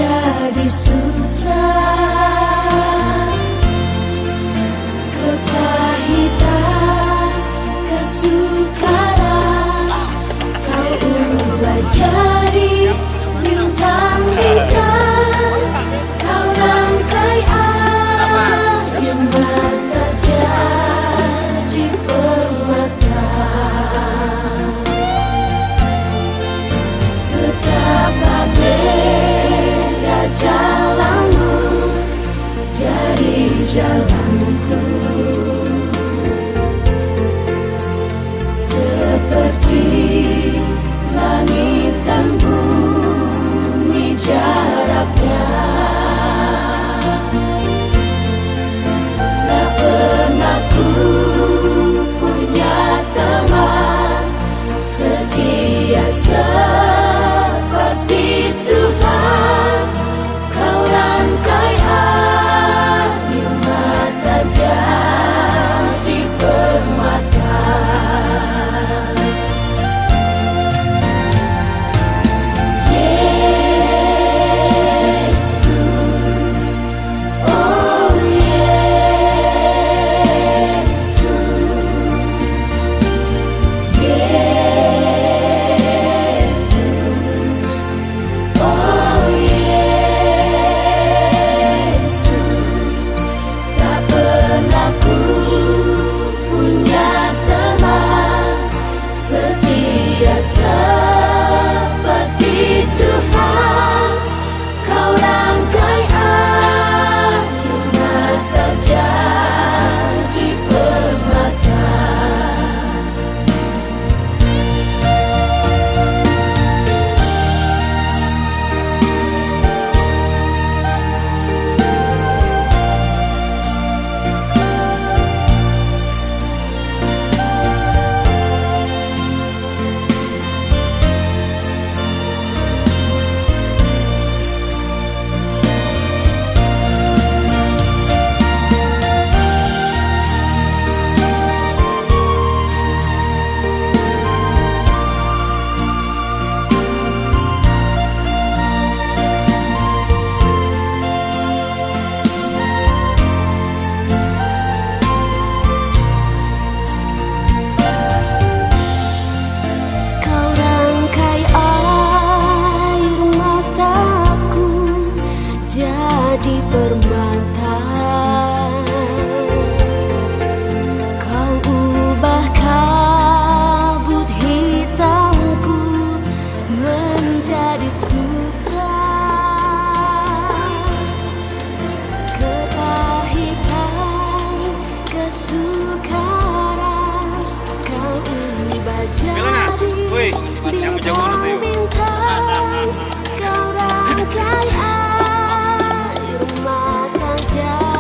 menjadi sutra, kepahitan, kesukaran, kau ubah jadi bintang-bintang, kau rangkai air mata jadi permata. Betapa beda jalanmu dari jalanku, seperti langit dan bumi jaraknya. Tak pernah ku punya teman setia seperti Tuhan. Kau rangkai air mata jadi permata. Yesus, oh Yesus, Yesus, oh Yesus. Tak pernah ku punya teman setia seperti Tuhan. Kau rangkai air mata jadi permata. Kau rangkai air mataku jadi permata. Kau ubah kabut hitamku menjadi sutra, kepahitan, kesukaran, kau ubah jadi bintang-bintang, kau rangkai air mata jadi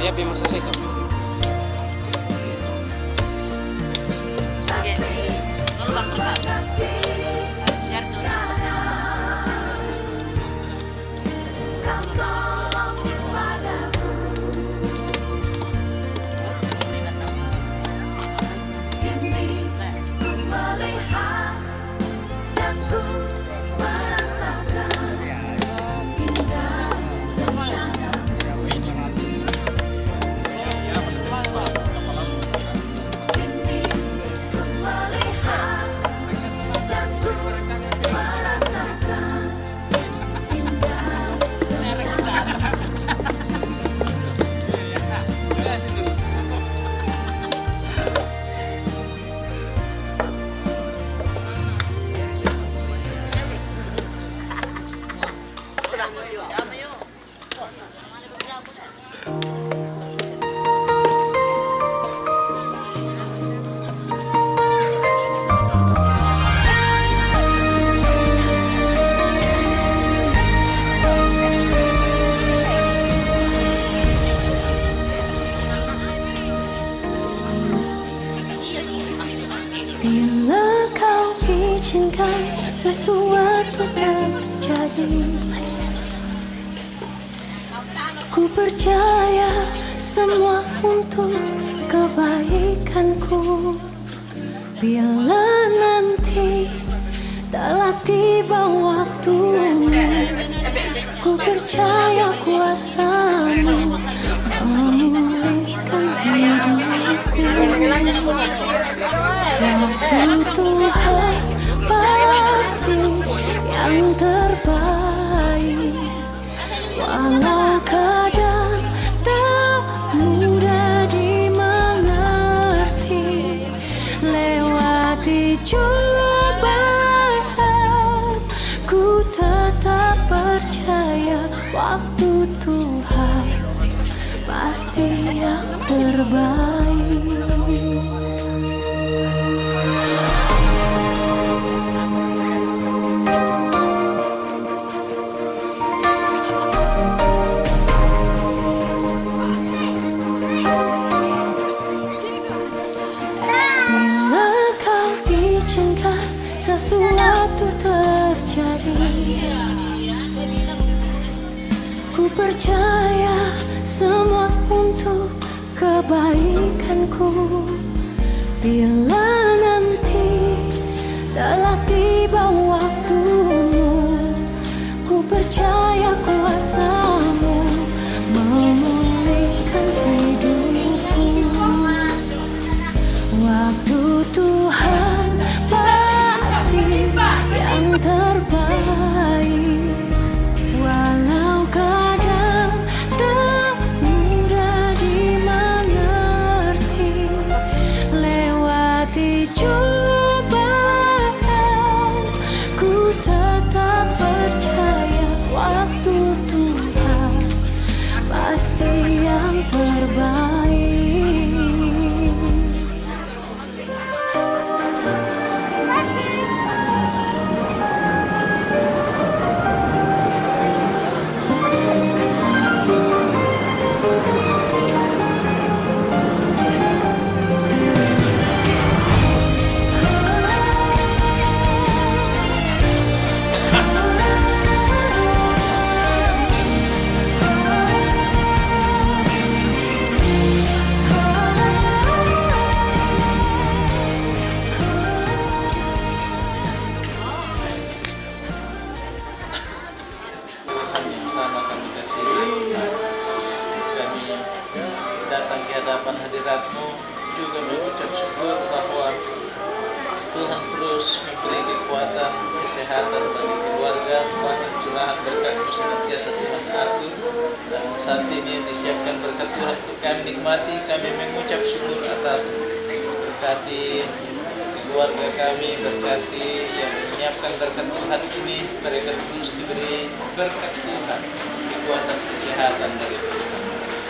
Siap yang maksud saya itu. Bila kau izinkan sesuatu terjadi, ku percaya semua untuk kebaikanku. Bila nanti telah tiba waktunya, ku percaya kuasamu memulihkan hidupku. Waktu Tuhan pasti yang terbaik, walau kadang tak mudah dimengerti. Lewati cobaan, ku tetap percaya waktu Tuhan pasti yang terbaik. Izinkan sesuatu terjadi, ku percaya semua untuk kebaikanku. Bila nanti telah tiba waktumu, ku percaya kuasamu memulihkan hidupku. Waktu Tuhan pasti yang terbaik, walau kadang tak mudah dimengerti. Lewati cobaan, ku tetap percaya waktu Tuhan pasti yang terbaik. Datang ke hadapan hadirat-Mu juga mengucap syukur bahwa Tuhan terus memberi kekuatan, kesehatan bagi keluarga, bahkan curahan berkat-Mu senantiasa Tuhan atur, dan saat ini disiapkan berkat Tuhan untuk kami nikmati. Kami mengucap syukur atas berkati keluarga kami, berkati yang menyiapkan berkat Tuhan ini, mereka terus diberi berkat Tuhan, kekuatan, kesehatan dari Tuhan.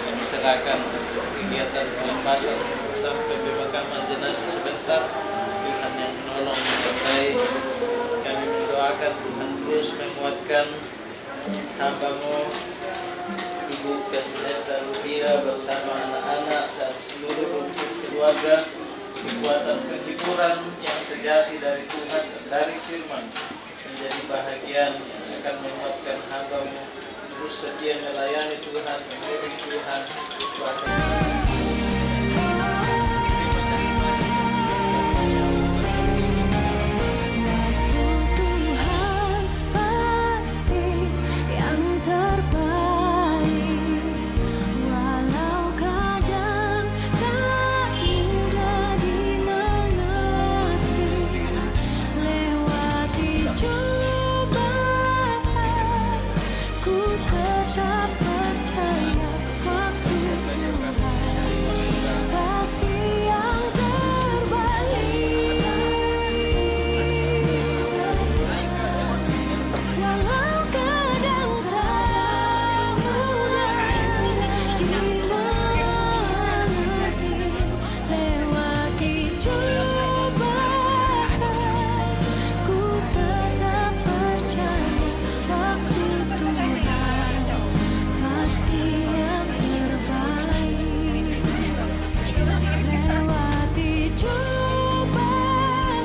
Kami serahkan kegiatan pelepasan sampai pemakaman jenazah sebentar. Tuhan yang menolong menyertai. Kami mendoakan Tuhan terus menguatkan hamba-Mu menyebutkan Pendeta Ludia bersama anak-anak dan seluruh rumpun keluarga kekuatan penghiburan yang sejati dari Tuhan dan dari firman menjadi bahagian yang akan menyebabkan hamba-Mu terus setia melayani Tuhan, mengiring Tuhan. Terima kasih banyak. Tuhan pasti yang terbaik, walau kadang tak mudah dimengerti. Lewati cobaan, ku tetap percaya waktu Tuhan pasti yang terbaik. Walau kadang tak mudah dimengerti, lewati cobaan, ku tetap percaya waktu Tuhan pasti yang terbaik. Lewati cobaan,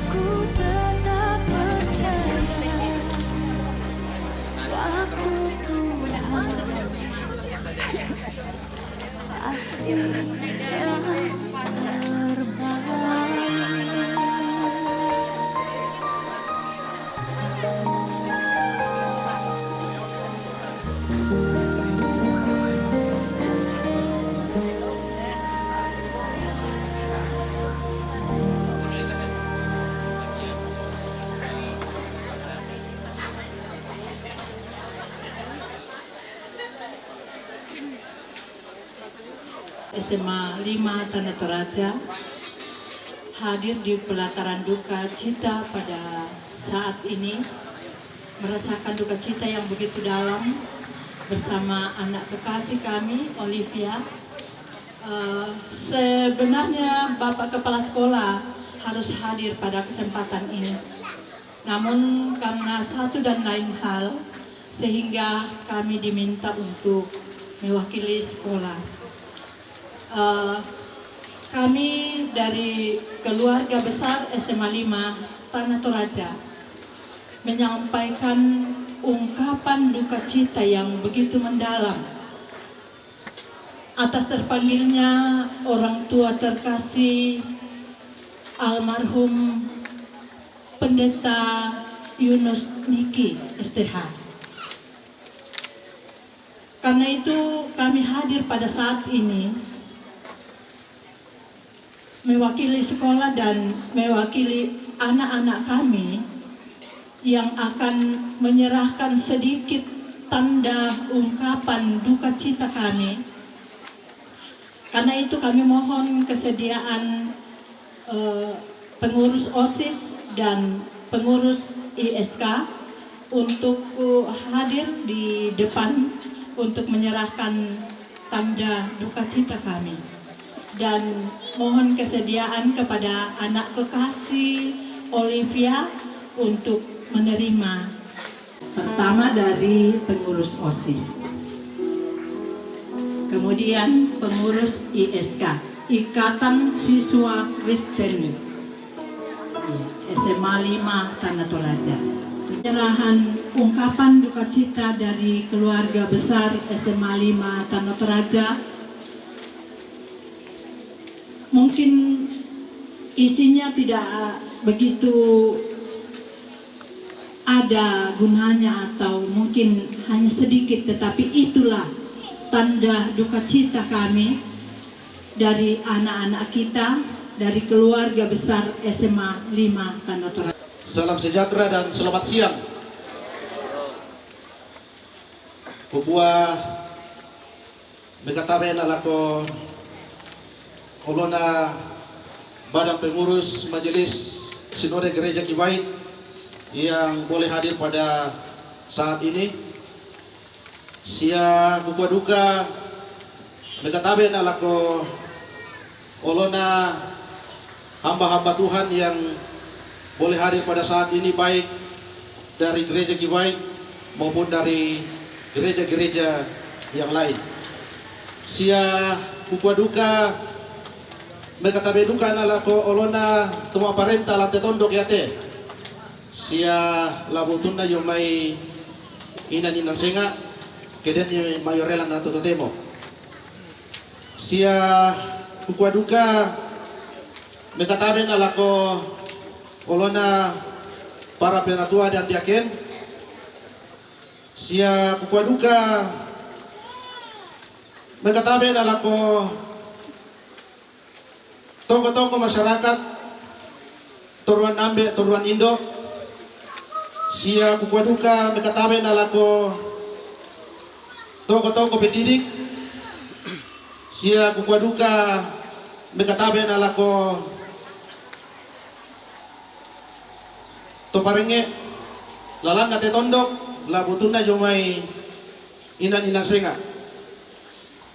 ku tetap percaya waktu Tuhan pasti yang SMA 5 Tanah Toraja hadir di pelataran duka cita pada saat ini, merasakan duka cita yang begitu dalam bersama anak kekasih kami, Olivia. Sebenarnya Bapak Kepala Sekolah harus hadir pada kesempatan ini, namun karena satu dan lain hal sehingga kami diminta untuk mewakili sekolah. Kami dari keluarga besar SMA 5 Tanah Toraja menyampaikan ungkapan duka cita yang begitu mendalam atas terpanggilnya orang tua terkasih almarhum Pendeta Yunus Niki STH. Karena itu kami hadir pada saat ini mewakili sekolah dan mewakili anak-anak kami yang akan menyerahkan sedikit tanda ungkapan duka cita kami. Karena itu kami mohon kesediaan pengurus OSIS dan pengurus ISK untuk hadir di depan untuk menyerahkan tanda duka cita kami. Dan mohon kesediaan kepada anak kekasih Olivia untuk menerima. Pertama dari pengurus OSIS, kemudian pengurus ISK, Ikatan Siswa Kristen SMA 5 Tanah Toraja. Penyerahan ungkapan duka cita dari keluarga besar SMA 5 Tanah Toraja mungkin isinya tidak begitu ada gunanya atau mungkin hanya sedikit, tetapi itulah tanda duka cita kami dari anak-anak kita, dari keluarga besar SMA 5 Tanah Toraja. Salam sejahtera dan selamat siang. Pupua megataben alako Olona Badan Pengurus Majelis Sinode Gereja Kibait yang boleh hadir pada saat ini. Sia buka duka megataben alako Olona hamba-hamba Tuhan yang boleh hadir pada saat ini, baik dari Gereja Kibait maupun dari gereja-gereja yang lain. Sia upua duka mekatabe duka nala ko olona tuma parenta lante tondok yate. Sia labutunda yo mai ina senga keden ni mayorela na totemo. Sia upua duka mekatabe nala ko olona para penatua dan diaken. Sia upua duka mekatabe nala ko toko-toko masyarakat Turuan Ambe, Turuan Indo. Sia kupua duka mekatabe nala ko toko-toko pendidik. Sia kupua duka mekatabe nala ko toparenge lalan nate tondok labutuna jomai ina senga.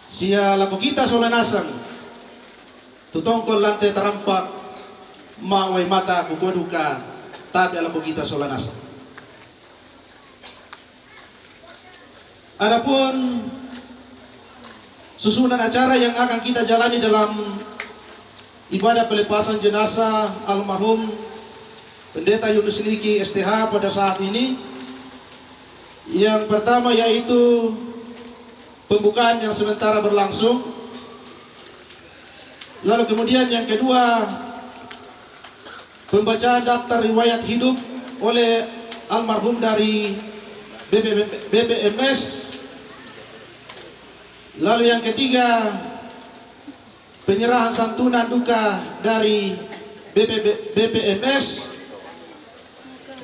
Sia lako kita solanasang tutongkol lante terampak mawai mata kupua duka tapi lako kita solanasang. Adapun susunan acara yang akan kita jalani dalam ibadah pelepasan jenazah almarhum Pendeta Yunus Niki STH pada saat ini, yang pertama yaitu pembukaan yang sementara berlangsung. Lalu kemudian yang kedua, pembacaan daftar riwayat hidup oleh almarhum dari BPMS. Lalu yang ketiga, penyerahan santunan duka dari BPMS.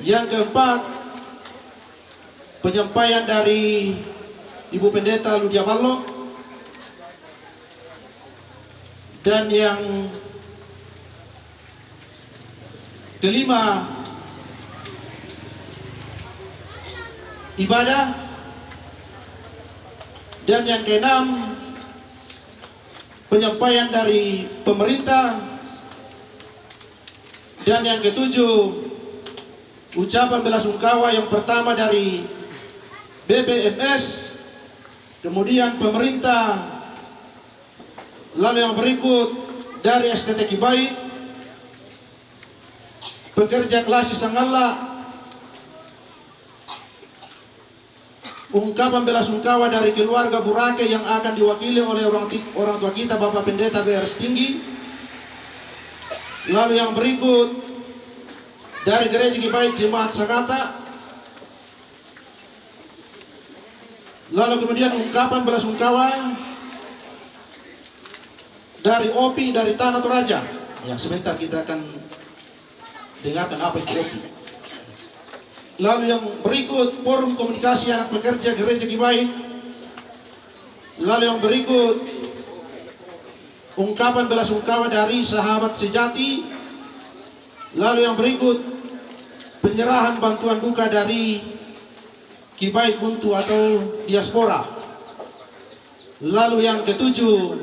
Yang keempat, penyampaian dari Ibu Pendeta Ludia Ballo. Dan yang kelima, ibadah. Dan yang keenam, penyampaian dari pemerintah. Dan yang ketujuh, ucapan belasungkawa yang pertama dari BPMS, kemudian pemerintah, lalu yang berikut dari STT Kibait, pekerja Klasi Sangala, ungkapan belasungkawa dari keluarga Burake yang akan diwakili oleh orang tua kita Bapak Pendeta BR Setinggi, lalu yang berikut dari Gereja Kibait Jemaat Sagata, lalu kemudian ungkapan belasungkawa dari OPI dari Tanah Toraja. Ya, sebentar kita akan dengarkan apa itu OPI. Lalu yang berikut forum komunikasi anak pekerja Gereja Kibait. Lalu yang berikut ungkapan belasungkawa dari sahabat sejati. Lalu yang berikut penyerahan bantuan duka dari Kibait Buntu atau diaspora. Lalu yang ketujuh,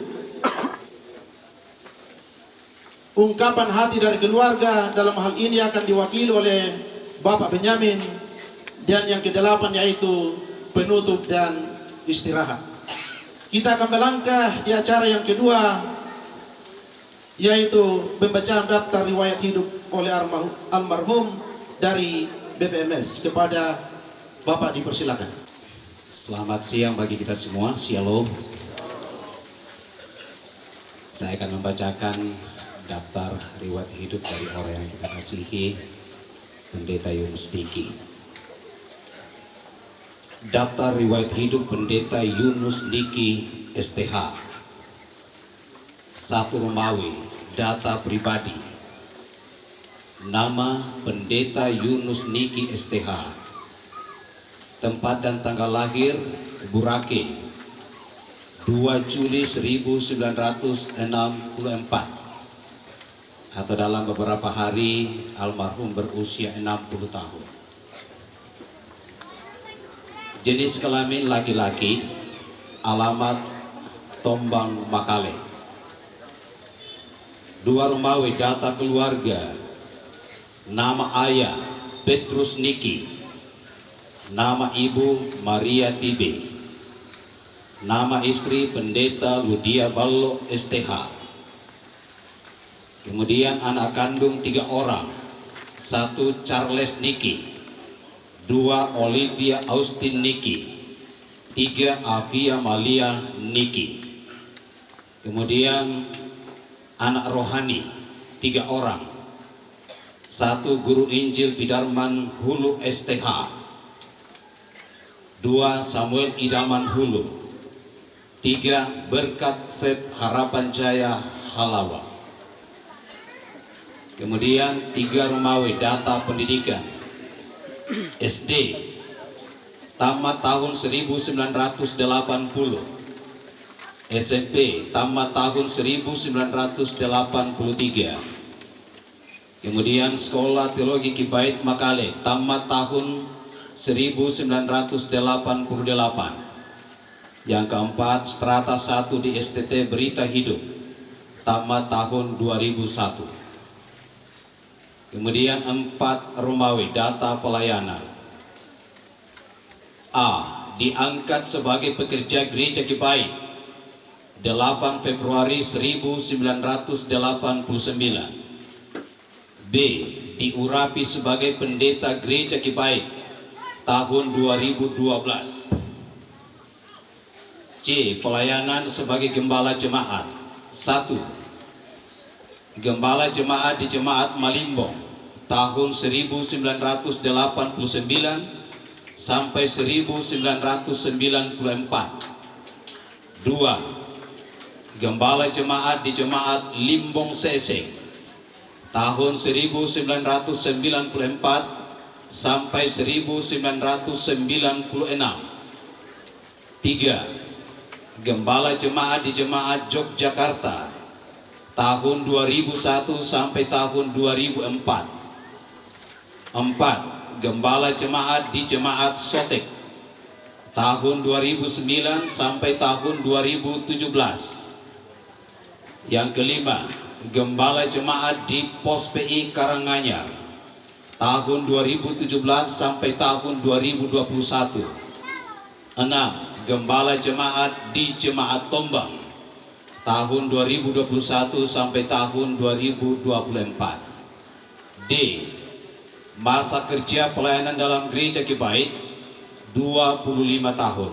ungkapan hati dari keluarga, dalam hal ini akan diwakili oleh Bapak Benyamin. Dan yang kedelapan yaitu penutup dan istirahat. Kita akan melangkah di acara yang kedua, yaitu pembacaan daftar riwayat hidup oleh almarhum dari BPMS. Kepada Bapak dipersilakan. Selamat siang bagi kita semua. Shalom. Saya akan membacakan daftar riwayat hidup dari orang yang kita kasihi, Pendeta Yunus Niki. Daftar riwayat hidup Pendeta Yunus Niki STH. 1 Romawi, data pribadi. Nama Pendeta Yunus Niki STH. Tempat dan tanggal lahir Burake 2 Juli 1964, atau dalam beberapa hari almarhum berusia 60 tahun. Jenis kelamin laki-laki, alamat Tombang Makale. 2 Romawi, data keluarga. Nama ayah Petrus Niki. Nama ibu Maria Tibe. Nama istri Pendeta Ludia Ballo STH. Kemudian anak kandung 3 orang. 1 Charles Niki, 2 Olivia Austin Niki, 3 Avia Malia Niki. Kemudian anak rohani 3 orang. 1 Guru Injil Fidarman Hulu STH, 2 Samuel Idaman Hulu, 3 Berkat Feb Harapan Jaya Halawa. Kemudian 3 Romawi data pendidikan. SD tamat tahun 1980, SMP tamat tahun 1983. Kemudian Sekolah Teologi Kibait Makale tamat tahun 1988. Yang keempat strata 1 di STT Berita Hidup tamat tahun 2001. Kemudian 4 Romawi data pelayanan. A. Diangkat sebagai pekerja gereja Kibait 8 Februari 1989. B. Diurapi sebagai pendeta gereja Kibait tahun 2012. C. Pelayanan sebagai gembala jemaat. 1. Gembala jemaat di Jemaat Malimbong tahun 1989 sampai 1994. 2. Gembala jemaat di Jemaat Limbong Seseng tahun 1994 sampai 1996. 3. Gembala jemaat di Jemaat Yogyakarta tahun 2001 sampai tahun 2004. 4. Gembala jemaat di Jemaat Sotek tahun 2009 sampai tahun 2017. Yang kelima, gembala jemaat di Pos PI Karanganyar tahun 2017 sampai tahun 2021. 6. Gembala jemaat di Jemaat Tombang tahun 2021 sampai tahun 2024. D. Masa kerja pelayanan dalam gereja Kibait 25 tahun.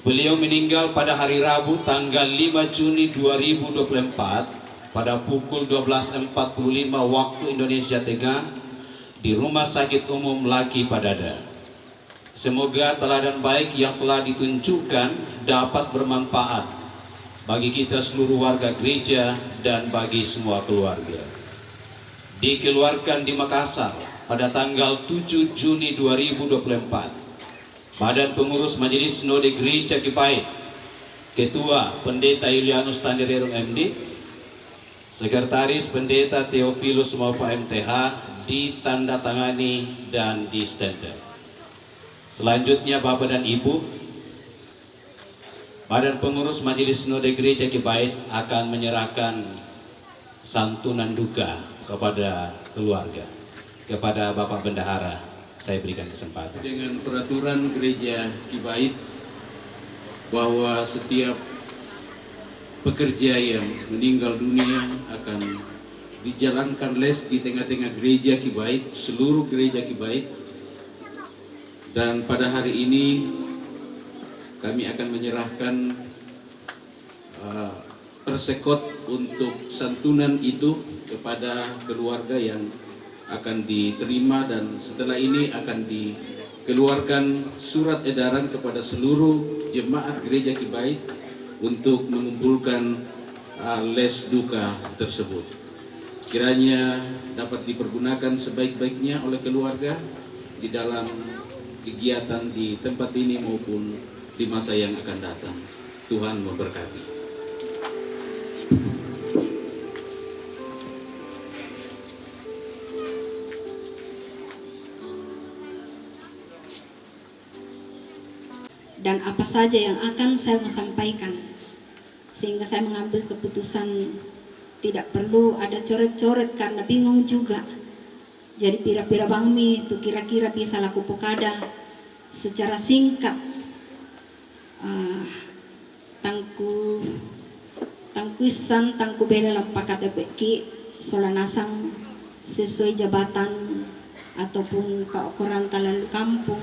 Beliau meninggal pada hari Rabu tanggal 5 Juni 2024 pada pukul 12.45 waktu Indonesia Tengah di Rumah Sakit Umum Laki Padada. Semoga teladan baik yang telah ditunjukkan dapat bermanfaat bagi kita seluruh warga gereja dan bagi semua keluarga. Dikeluarkan di Makassar pada tanggal 7 Juni 2024. Badan Pengurus Majelis Sinode Gereja Kibait, Ketua Pendeta Yulianus Tandirero MD, Sekretaris Pendeta Theophilus Maupa MTH ditandatangani dan di-stempel. Selanjutnya Bapak dan Ibu, Badan Pengurus Majelis Sinode Gereja Kibait akan menyerahkan santunan duka kepada keluarga. Kepada Bapak Bendahara, saya berikan kesempatan. Dengan peraturan Gereja Kibait bahwa setiap pekerja yang meninggal dunia akan dijalankan les di tengah-tengah Gereja Kibait, seluruh Gereja Kibait. Dan pada hari ini kami akan menyerahkan persekot untuk santunan itu kepada keluarga yang akan diterima, dan setelah ini akan dikeluarkan surat edaran kepada seluruh jemaat Gereja Kibait untuk mengumpulkan les duka tersebut. Kiranya dapat dipergunakan sebaik-baiknya oleh keluarga di dalam kegiatan di tempat ini maupun di masa yang akan datang. Tuhan memberkati. Dan apa saja yang akan saya sampaikan, sehingga saya mengambil keputusan tidak perlu ada coret-coret karena bingung juga. Jadi pira-pira bangmi itu kira-kira bisa laku pokada secara singkat. Tangkuisan tangku bela lapakat epeki solanasang sesuai jabatan ataupun paukuran talalu kampung.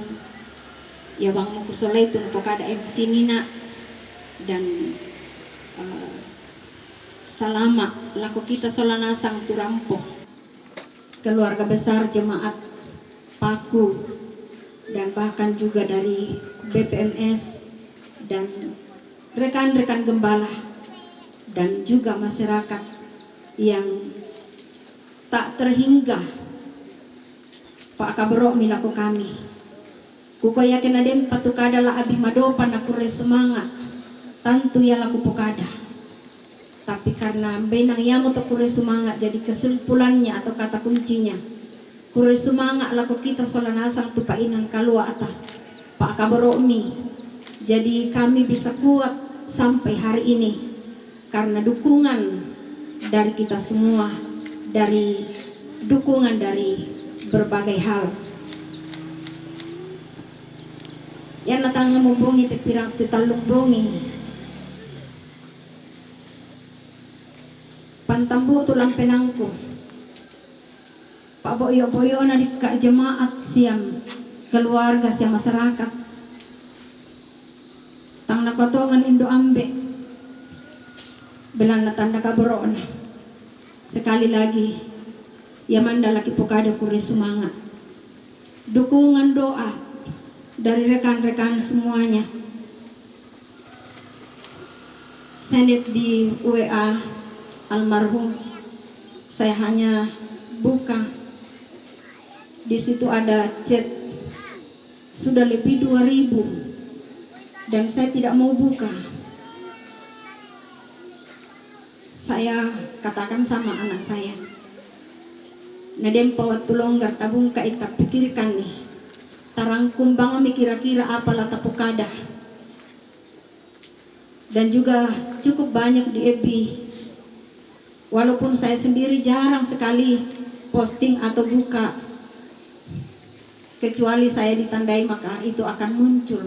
Ya bang mo kusolay itu pokada sini nak dan salama laku kita solanasang turampo keluarga besar jemaat Paku dan bahkan juga dari BPMS dan rekan-rekan gembala dan juga masyarakat yang tak terhingga Pak Kabro milaku kami. Kuko yakin aden patukada la abi madopan aku semangat tantu ya laku pokada. Tapi karena benang yamo to kure semangat jadi kesimpulannya atau kata kuncinya kure semangat laku kita solanasang tupainan kalua ata Pak Kabromi. Jadi kami bisa kuat sampai hari ini karena dukungan dari kita semua, dari dukungan dari berbagai hal. Yan natang mumbungi tipirang titalungbungi. Pantambu tulang penangku. Pak boyo-boyo na di ka jemaat siam keluarga siam masyarakat. Tang nakotongan Indo Ambe. Belang na tanda kabro na. Sekali lagi, Yamanda laki pokada kuri semangat. Dukungan doa dari rekan-rekan semuanya. Saya lihat di WA almarhum, saya hanya buka. Di situ ada chat sudah lebih 2000 dan saya tidak mau buka. Saya katakan sama anak saya, nadem pawat tulonggar tabung kaita pikirkan nih. Tarang kumbang kira-kira apa lata pokada. Dan juga cukup banyak di FB. Walaupun saya sendiri jarang sekali posting atau buka. Kecuali saya ditandai maka itu akan muncul.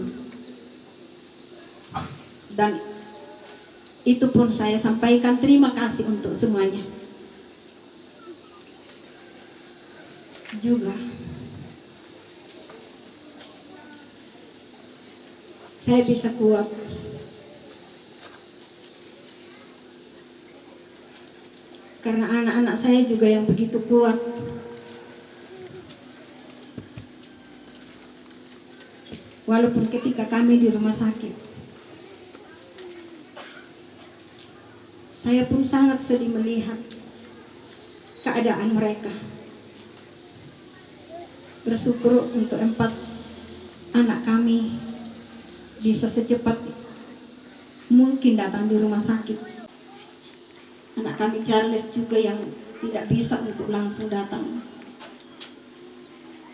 Dan itu pun saya sampaikan terima kasih untuk semuanya. Juga saya bisa kuat karena anak-anak saya juga yang begitu kuat. Walaupun ketika kami di rumah sakit, saya pun sangat sedih melihat keadaan mereka. Bersyukur untuk 4 anak kami bisa secepat mungkin datang di rumah sakit. Anak kami Charles juga yang tidak bisa untuk langsung datang.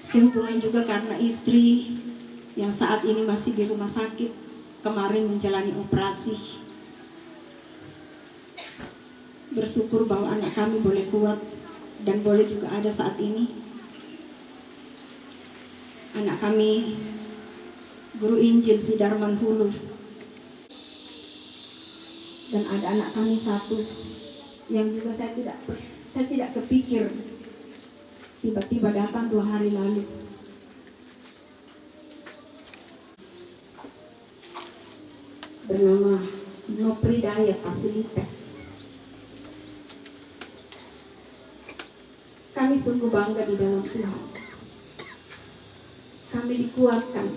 Sehubungan juga karena istri yang saat ini masih di rumah sakit, kemarin menjalani operasi. Bersyukur bahwa anak kami boleh kuat dan boleh juga ada saat ini. Anak kami Guru Injil Fidarman Hulu, dan ada anak kami 1 yang juga saya tidak kepikir tiba-tiba datang 2 hari lalu. Bernama Nopridaya Pasilita. Kami sungguh bangga di dalam Tuhan. Kami dikuatkan.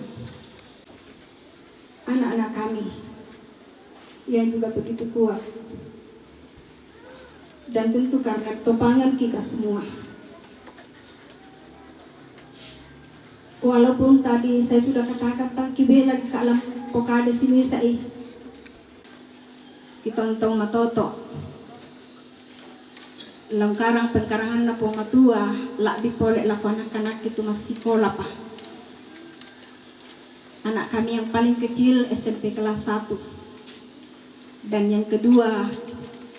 Anak-anak kami yang juga begitu kuat. Dan tentu karena topangan kita semua. Walaupun tadi saya sudah katakan tangki bela di kalam pokada sini saya kita untong matoto langkarang pengkarangan na po matua lak dipolek laku anak-anak itu masih sekolah pa. Anak kami yang paling kecil SMP kelas 1 dan yang kedua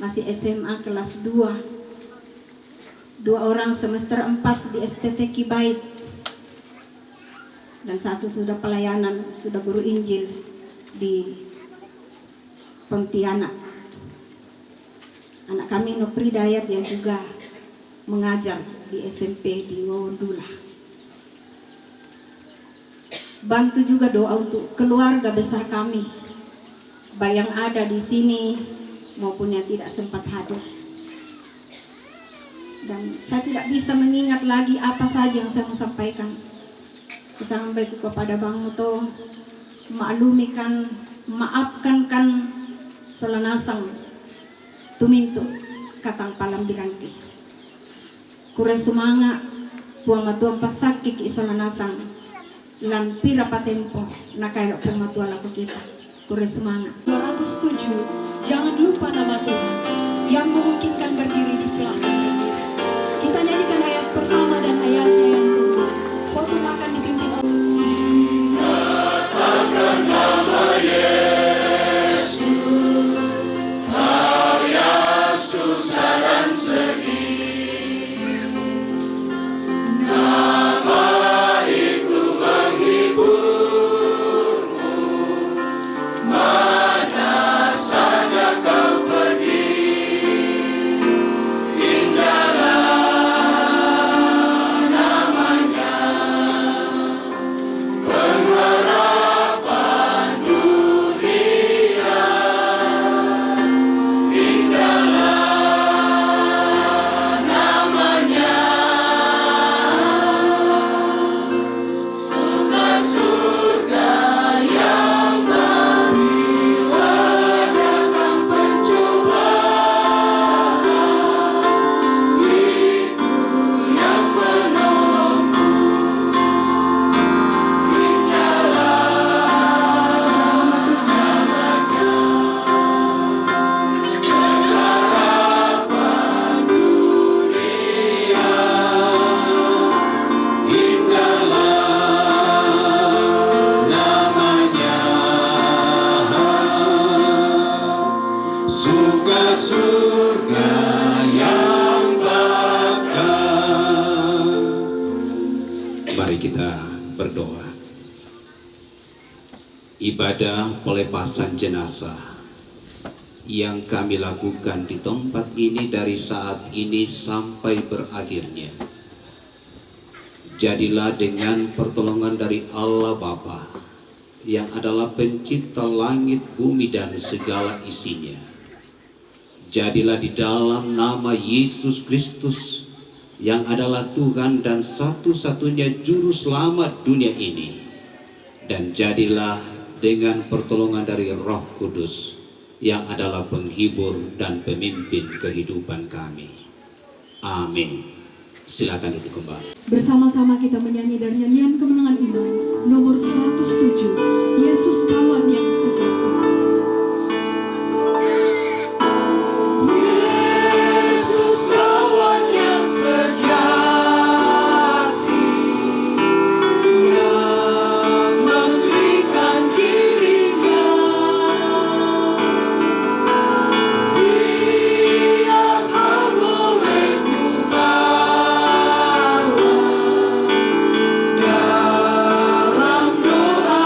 masih SMA kelas 2 2 orang semester 4 di STT Kibait, dan 1 sudah pelayanan, sudah guru Injil di Pontianak. Anak kami Nopri Dayat yang juga mengajar di SMP di Wawondula. Bantu juga doa untuk keluarga besar kami, baik yang ada di sini maupun yang tidak sempat hadir. Dan saya tidak bisa mengingat lagi apa saja yang saya mau sampaikan. Saya sampaikan kepada Bang Muto, maklumikan, maafkan kan Solanasang tuminto katang palam dirangki. Kure sumanga puang matuang pasakik Solanasang lan pira patempo nakairo pematua laku kita. Kure sumanga 207. Jangan lupa nama Tuhan yang memungkinkan berdiri di silahkan berdiri. Kita nyanyikan ayat pertama dan ayatnya yang kedua. Foto akan dipimpin berdoa. Ibadah pelepasan jenazah yang kami lakukan di tempat ini dari saat ini sampai berakhirnya, jadilah dengan pertolongan dari Allah Bapa yang adalah pencipta langit, bumi dan segala isinya. Jadilah di dalam nama Yesus Kristus yang adalah Tuhan dan satu-satunya juru selamat dunia ini, dan jadilah dengan pertolongan dari Roh Kudus yang adalah penghibur dan pemimpin kehidupan kami. Amin. Silakan duduk kembali. Bersama-sama kita menyanyi dari nyanyian kemenangan iman nomor 107, Yesus kawan yang sejati. Dalam doa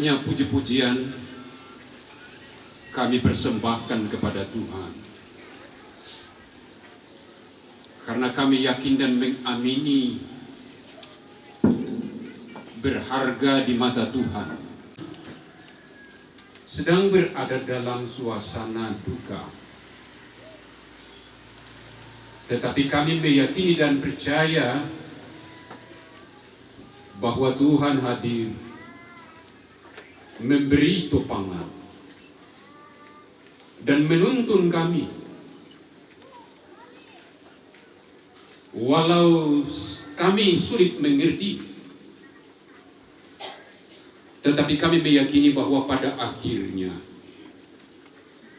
banyaknya puji-pujian kami persembahkan kepada Tuhan. Karena kami yakin dan mengamini berharga di mata Tuhan. Sedang berada dalam suasana duka. Tetapi kami meyakini dan percaya bahwa Tuhan hadir, memberi topangan, dan menuntun kami. Walau kami sulit mengerti, tetapi kami meyakini bahwa pada akhirnya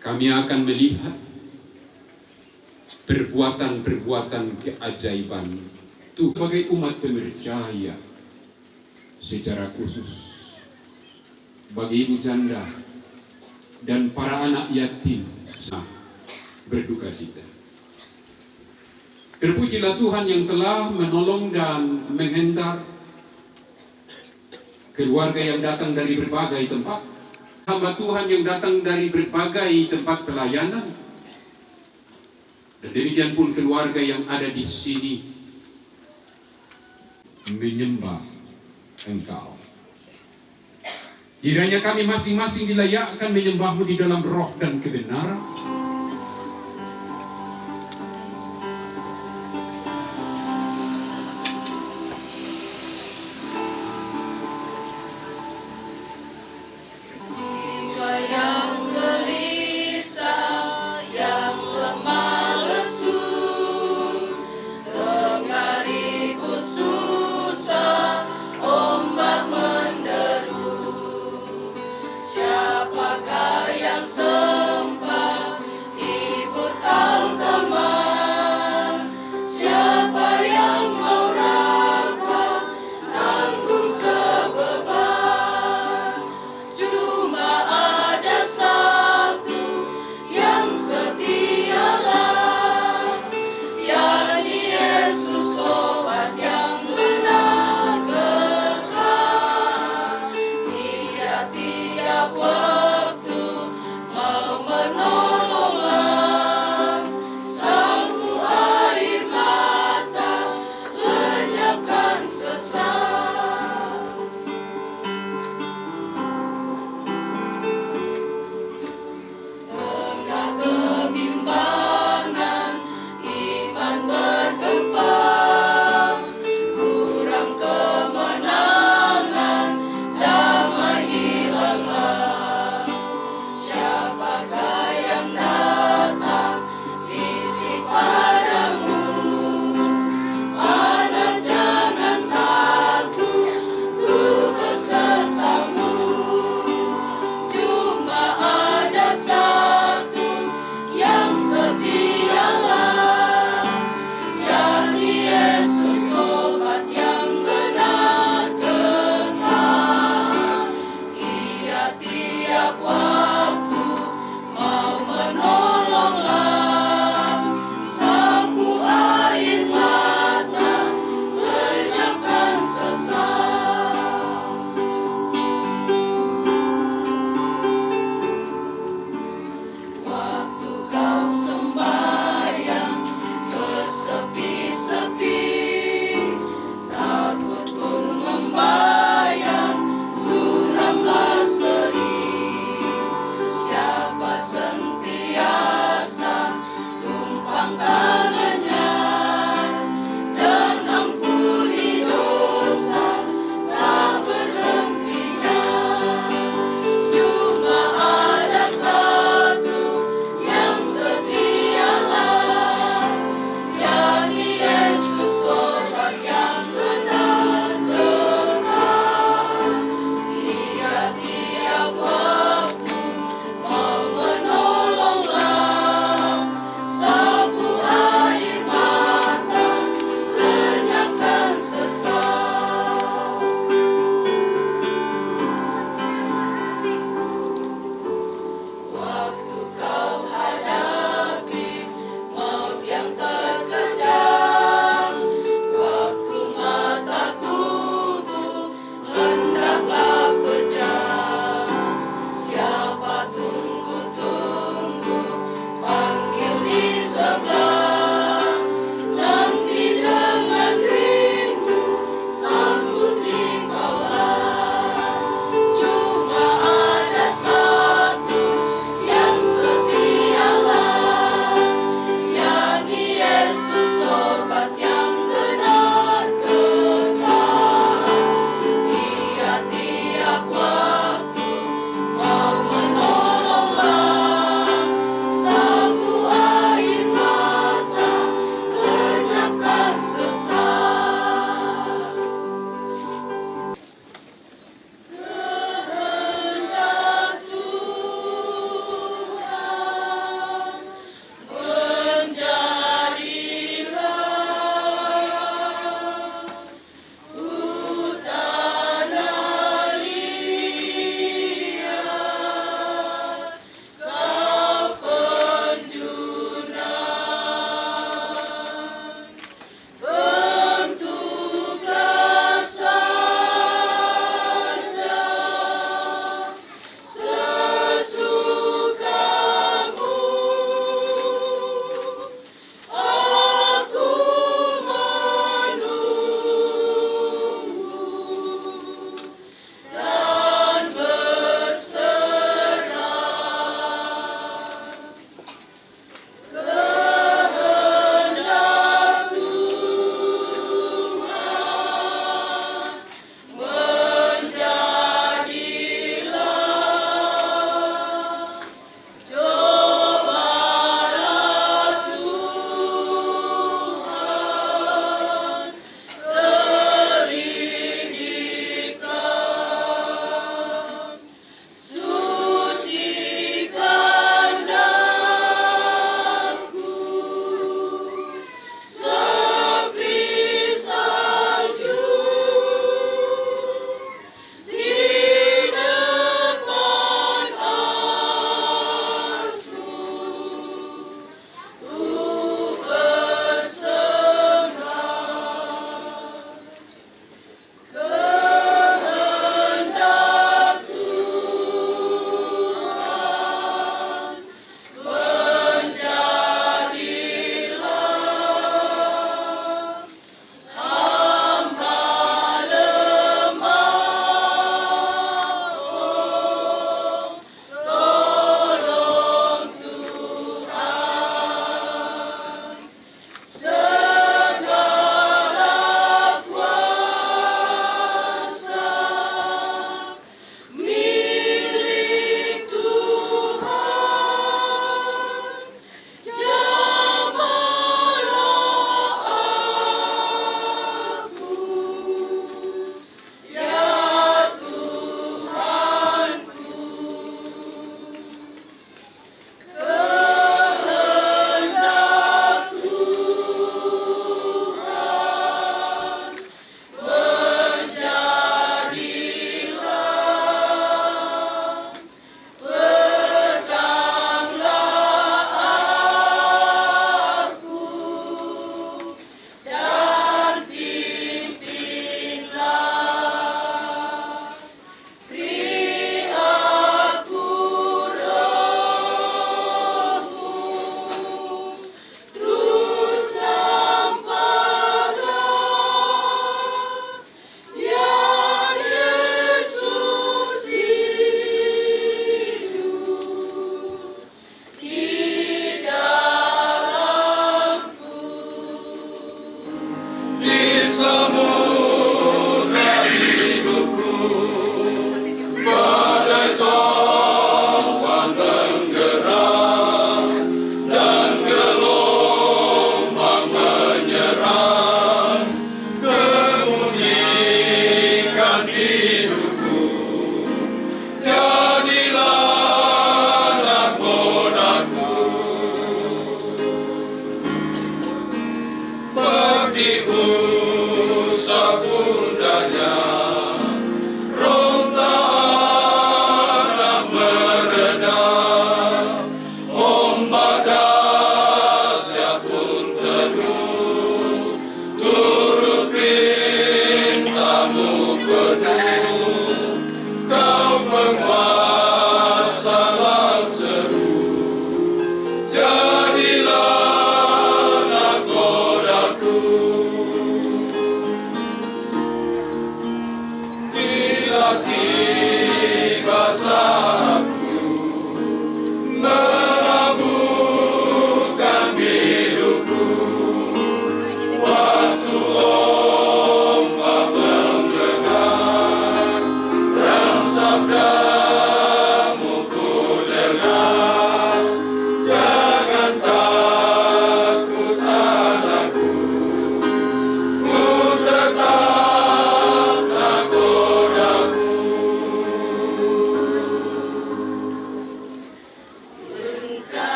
kami akan melihat perbuatan-perbuatan keajaiban Tuhan sebagai umat percaya, secara khusus bagi ibu janda dan para anak yatim berduka cita. Terpujilah Tuhan yang telah menolong dan menghentar keluarga yang datang dari berbagai tempat, hamba Tuhan yang datang dari berbagai tempat pelayanan, dan demikian pun keluarga yang ada di sini menyembah Engkau. Kiranya kami masing-masing dilayakkan menyembah-Mu di dalam roh dan kebenaran.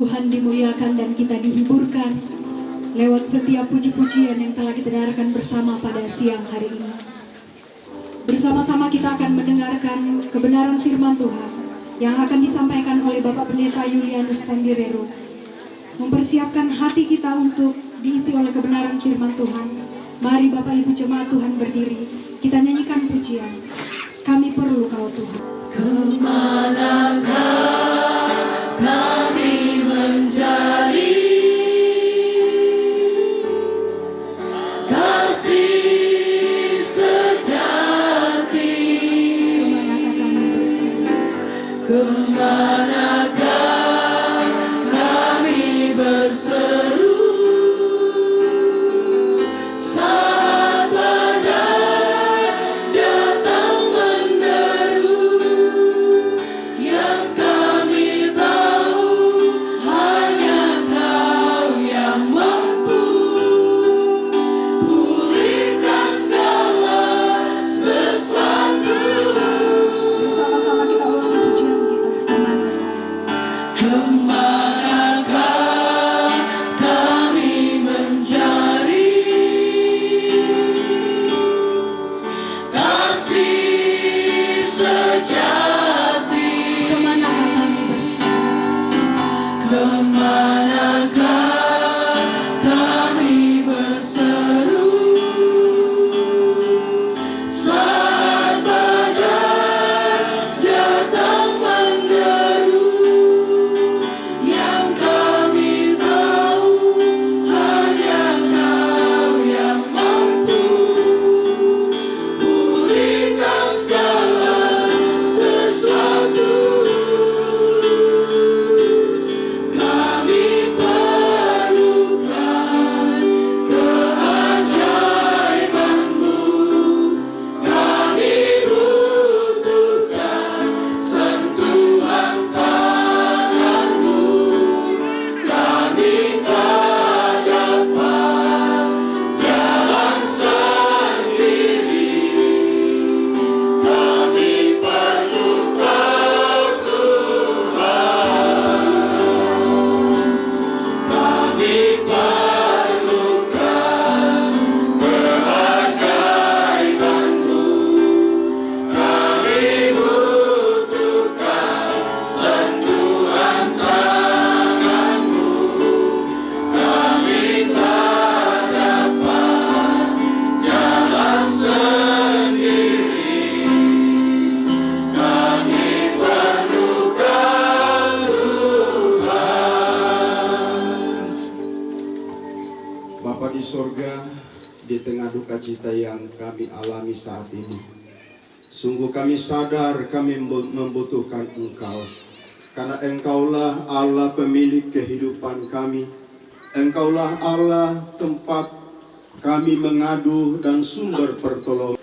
Tuhan dimuliakan dan kita dihiburkan lewat setiap puji-pujian yang telah kita dengarkan bersama pada siang hari ini. Bersama-sama kita akan mendengarkan kebenaran firman Tuhan yang akan disampaikan oleh Bapak Pendeta Julianus Tandirero. Mempersiapkan hati kita untuk diisi oleh kebenaran firman Tuhan. Mari Bapak Ibu jemaat Tuhan berdiri. Kita nyanyikan pujian. Kami perlu Kau Tuhan. Kemanakah kami mencari kasih sejati? Kemanakah kami berseru saat badai datang menderu? Yang kami tahu hanya Kau yang mampu pulihkan segala sesuatu. Bersama-sama kita ulangi pujian kita. Kemanakah kami mencari kasih sejati? Kemanakah kami bersama? Kemanakah kami berseru saat badai datang menderu? Yang kami tahu hanya Kau yang mampu pulihkan segala sesuatu. Kami perlukan keajaiban-Mu. Kami butuhkan sentuhan tangan-Mu. Kami tak dapat jalan sendiri. Kami perlu Kau Tuhan. Kami perlukan keajaiban-Mu. Kami butuhkan sentuhan tangan-Mu. Kami tak dapat jalan sendiri. Kami perlukan Tuhan. Bapa di sorga, di tengah duka cita yang kami alami saat ini, sungguh kami sadar kami membutuhkan Engkau. Karena Engkaulah Allah pemilik kehidupan kami. Engkaulah Allah tempat kami mengadu dan sumber pertolongan.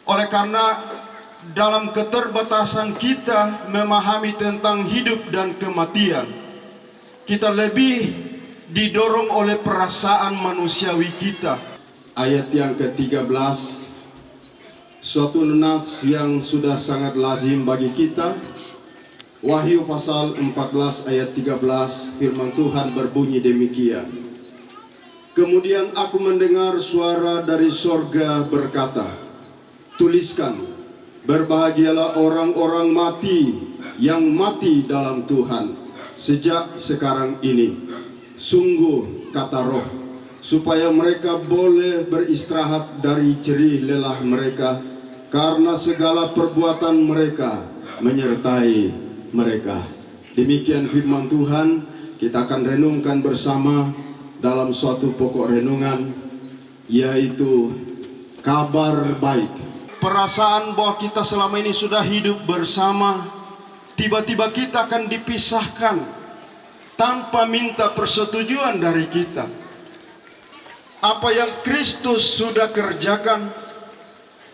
Oleh karena dalam keterbatasan kita memahami tentang hidup dan kematian, kita lebih didorong oleh perasaan manusiawi kita. Ayat yang ke-13, suatu nas yang sudah sangat lazim bagi kita. Wahyu pasal 14 ayat 13, firman Tuhan berbunyi demikian. Kemudian aku mendengar suara dari sorga berkata, tuliskan, berbahagialah orang-orang mati yang mati dalam Tuhan sejak sekarang ini. Sungguh, kata Roh, supaya mereka boleh beristirahat dari jerih lelah mereka, karena segala perbuatan mereka menyertai mereka. Demikian firman Tuhan. Kita akan renungkan bersama dalam suatu pokok renungan, yaitu kabar baik. Perasaan bahwa kita selama ini sudah hidup bersama, tiba-tiba kita akan dipisahkan tanpa minta persetujuan dari kita. Apa yang Kristus sudah kerjakan,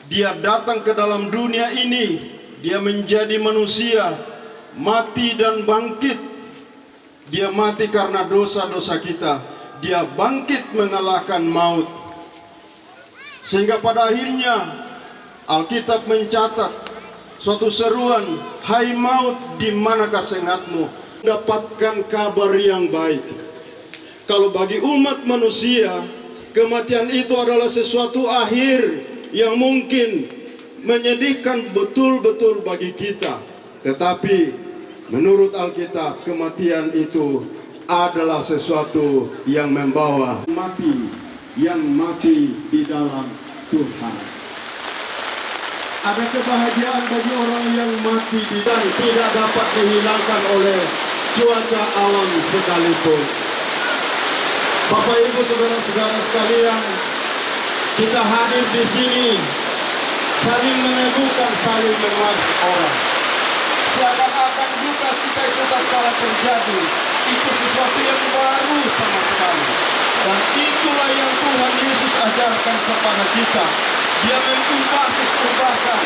Dia datang ke dalam dunia ini, Dia menjadi manusia, mati dan bangkit. Dia mati karena dosa-dosa kita, Dia bangkit mengalahkan maut. Sehingga pada akhirnya Alkitab mencatat suatu seruan, hai maut, di manakah sengatmu? Dapatkan kabar yang baik. Kalau bagi umat manusia, kematian itu adalah sesuatu akhir yang mungkin menyedihkan betul-betul bagi kita. Tetapi menurut Alkitab, kematian itu adalah sesuatu yang membawa yang mati di dalam Tuhan. Ada kebahagiaan bagi orang yang mati dan tidak dapat dihilangkan oleh cuaca alam sekalipun. Bapak Ibu saudara-saudara sekalian, kita hadir di sini saling meneguhkan, saling menguatkan orang. Seakan-akan duka kita itu tak kalah terjadi. Itu sesuatu yang baru sama sekali. Dan itulah yang Tuhan Yesus ajarkan kepada kita. Dia mengubahkan,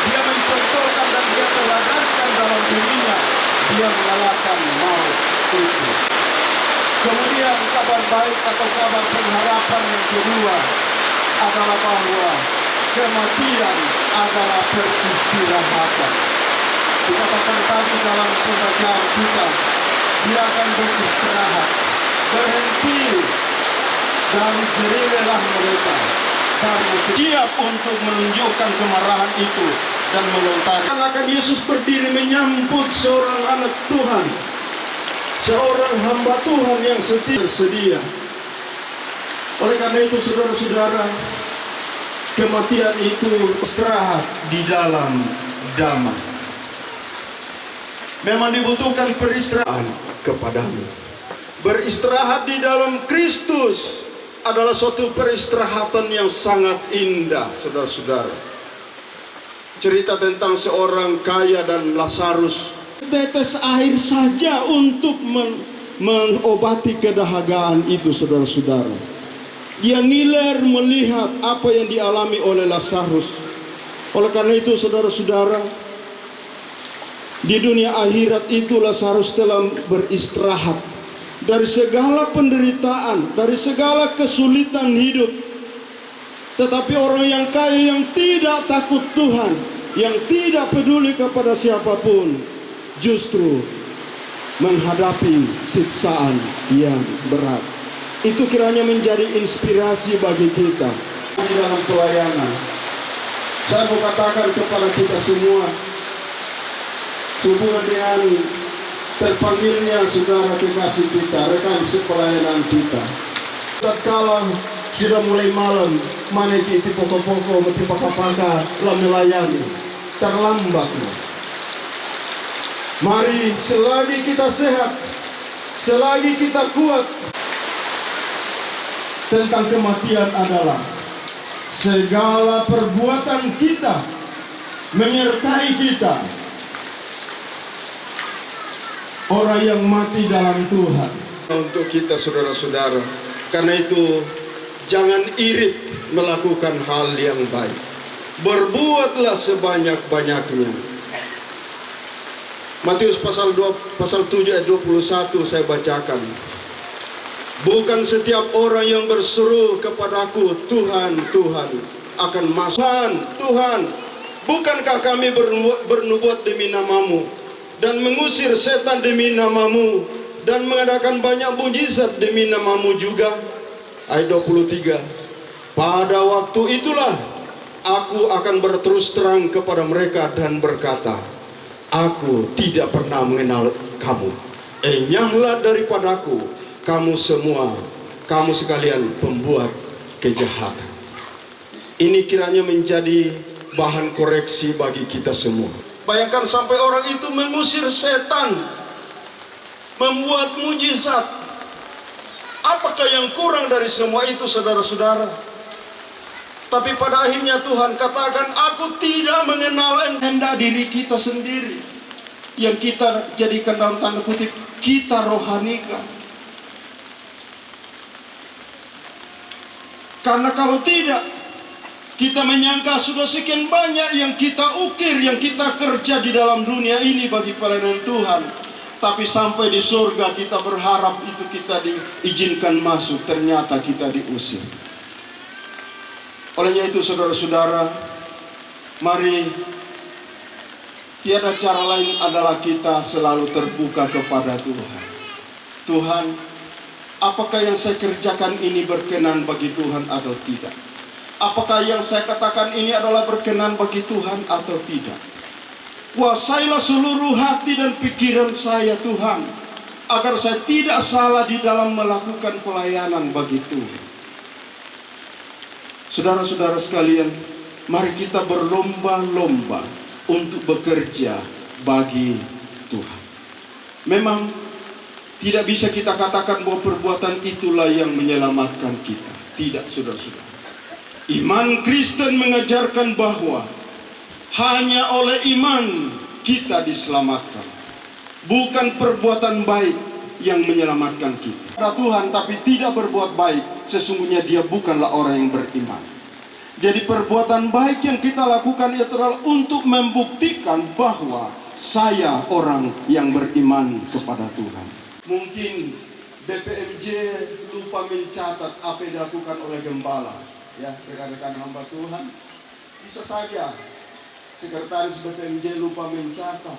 dia mencontohkan dan dia teladankan dalam dirinya. Dia mengalahkan maut itu. Kemudian kabar baik atau kabar pengharapan yang kedua adalah bahwa kematian adalah peristirahatan. Dikatakan tadi dalam pembacaan kita, dia akan beristirahat, berhenti dari jerilelah mereka, karena siap untuk menunjukkan kemarahan itu dan melontarkan. Akan Yesus berdiri menyambut seorang anak Tuhan, seorang hamba Tuhan yang setia. Oleh karena itu saudara-saudara, kematian itu istirahat di dalam damai. Memang dibutuhkan peristirahat kepadamu. Beristirahat di dalam Kristus adalah suatu peristirahatan yang sangat indah, saudara-saudara. Cerita tentang seorang kaya dan Lazarus. Tetes air saja untuk mengobati kedahagaan itu, saudara-saudara. Dia ngiler melihat apa yang dialami oleh Lazarus. Oleh karena itu, saudara-saudara, di dunia akhirat itu Lazarus telah beristirahat dari segala penderitaan, dari segala kesulitan hidup. Tetapi orang yang kaya yang tidak takut Tuhan, yang tidak peduli kepada siapapun, justru menghadapi siksaan yang berat. Itu kiranya menjadi inspirasi bagi kita di dalam pelayanan. Saya mau katakan kepada kita semua, sehubungan dengan terpanggilnya saudara kekasih kita, rekan sepelayanan kita. Tatkala sudah mulai malam, mana kita pokok-pokok, mesti paka-paka, lah melayani, terlambat. Mari selagi kita sehat, selagi kita kuat, tentang kematian adalah segala perbuatan kita menyertai kita. Orang yang mati dalam Tuhan. Untuk kita saudara-saudara, karena itu jangan irit melakukan hal yang baik. Berbuatlah sebanyak-banyaknya. Matius pasal 7 ayat 21 saya bacakan. Bukan setiap orang yang berseru kepadaku, Tuhan, Tuhan, akan masuk. Tuhan, bukankah kami bernubuat demi namamu, dan mengusir setan demi namamu, dan mengadakan banyak mujizat demi namamu juga? Ayat 23. Pada waktu itulah aku akan berterus terang kepada mereka dan berkata, aku tidak pernah mengenal kamu. Enyahlah daripadaku, kamu semua, kamu sekalian pembuat kejahatan. Ini kiranya menjadi bahan koreksi bagi kita semua. Bayangkan sampai orang itu mengusir setan, membuat mujizat. Apakah yang kurang dari semua itu, saudara-saudara? Tapi pada akhirnya Tuhan katakan, aku tidak mengenal hendak diri kita sendiri, yang kita jadikan dalam tanda kutip, kita rohanikan. Karena kalau tidak, kita menyangka sudah sekian banyak yang kita ukir, yang kita kerja di dalam dunia ini bagi pelayanan Tuhan. Tapi sampai di surga kita berharap itu kita diizinkan masuk, ternyata kita diusir. Olehnya itu saudara-saudara, mari Tiada cara lain adalah kita selalu terbuka kepada Tuhan. Tuhan, apakah yang saya kerjakan ini berkenan bagi Tuhan atau tidak? Apakah yang saya katakan ini adalah berkenan bagi Tuhan atau tidak? Kuasailah seluruh hati dan pikiran saya Tuhan, agar saya tidak salah di dalam melakukan pelayanan bagi Tuhan. Saudara-saudara sekalian, mari kita berlomba-lomba untuk bekerja bagi Tuhan. Memang tidak bisa kita katakan bahwa perbuatan itulah yang menyelamatkan kita. Tidak, saudara-saudara. Iman Kristen mengajarkan bahwa hanya oleh iman kita diselamatkan, bukan perbuatan baik yang menyelamatkan kita. Ada Tuhan tapi tidak berbuat baik, sesungguhnya dia bukanlah orang yang beriman. Jadi perbuatan baik yang kita lakukan itu adalah untuk membuktikan bahwa saya orang yang beriman kepada Tuhan. Mungkin BPMJ lupa mencatat apa yang dilakukan oleh gembala, ya rekan-rekan hamba Tuhan. Bisa saja sekretaris BPMJ lupa mencatat,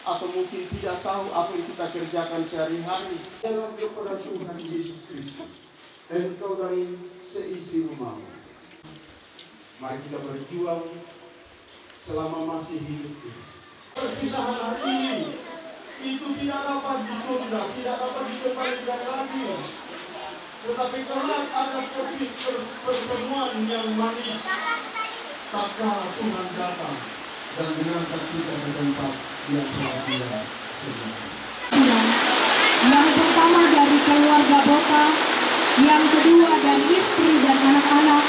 atau mungkin tidak tahu apa yang kita kerjakan sehari-hari. Dalam kepada Tuhan Yesus Kristus, engkau dari seisi rumahmu. Mari kita berjuang selama masih hidup. Perpisahan hari ini itu tidak dapat ditunda, tidak dapat dikembalikan lagi. Tetapi karena ada pertemuan yang manis, tatkala Tuhan datang dan mengangkat kita ke tempat yang selanjutnya. Yang pertama dari keluarga Bota, yang kedua dari istri dan anak-anak,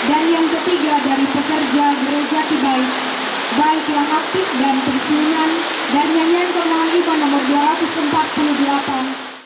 dan yang ketiga dari pekerja gereja Kibaik, baik yang aktif dan pensiunan, dan nyanyian kemenangan IPA nomor 248.